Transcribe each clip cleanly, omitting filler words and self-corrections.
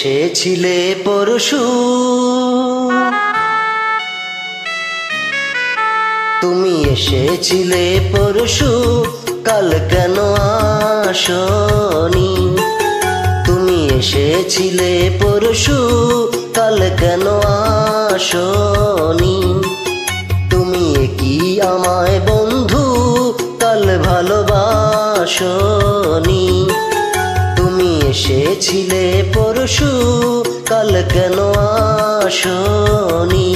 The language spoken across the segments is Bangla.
এসেছিলে পরশু, তুমি এসেছিলে পরশু, কাল কেন আসনি? তুমি এসেছিলে পরশু, কাল কেন আসনি? তুমি কি আমায় বন্ধু কাল ভালোবাসনি? তুমি এসেছিলে পরশু, কাল কেন আসনি?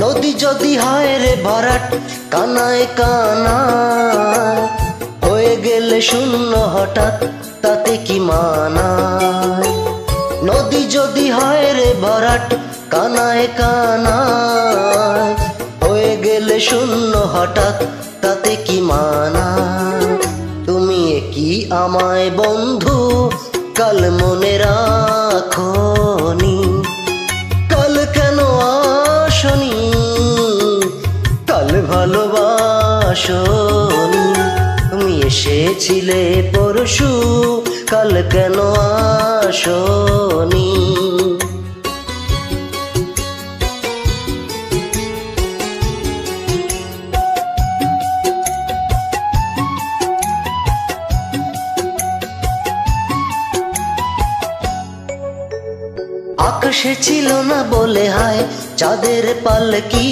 নদী যদি হয় রে ভরাট কানায় কানায়, হয়ে গেলে শূন্য হঠাৎ তাতে কি মানায়? নদী যদি হয় রে ভরাট কানায় কানায়, হয়ে গেলে শূন্য হঠাৎ তাতে কি মানায়? তুমি কি আমায় বন্ধু কাল মনে রাখনি? কাল কেন আসনি? কাল ভালোবাসনি? তুমি এসেছিলে পরশু, কাল কেন আসনি? আকাশে ছিল না বলে হায় চাঁদের পালকি,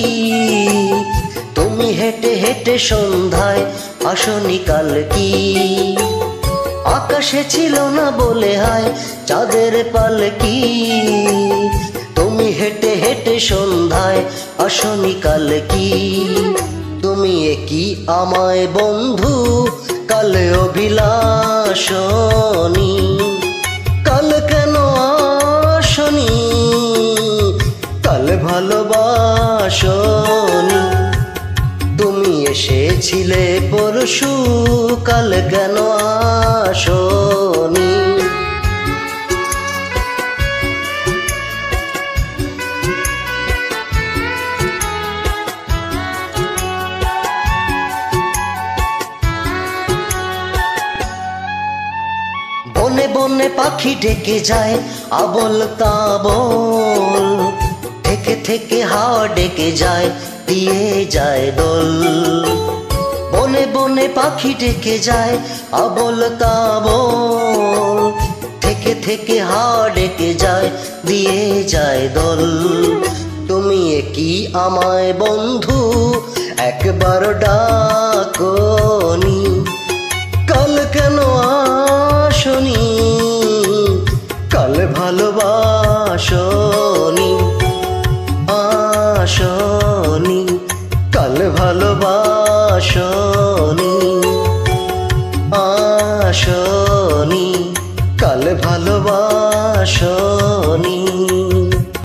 তুমি হেঁটে হেঁটে সন্ধ্যায় আসনি কাল কি? আকাশে ছিল না বলে হায় চাঁদের পালকি, তুমি হেঁটে হেঁটে সন্ধ্যায় আসনি কাল কি? তুমি কি আমায় বন্ধু কাল অভিলাষনি? কাল কেন আসনি? কাল ভালোবাসনি? তুমি এসেছিলে পরশু, কাল কেন আসনি? বনে বনে পাখি ডেকে যায় আবল তাবল, থেকে থেকে হাওয়া ডেকে যায় দিয়ে যায় দোল। বনে বনে পাখি ডেকে যায় আবল তাবল, থেকে থেকে হাওয়া ডেকে যায় দিয়ে যায় দোল। তুমি কি আমায় বন্ধু একবার ডাকনি? কাল কেন আসনি? কাল ভালোবাসনি? আসনি?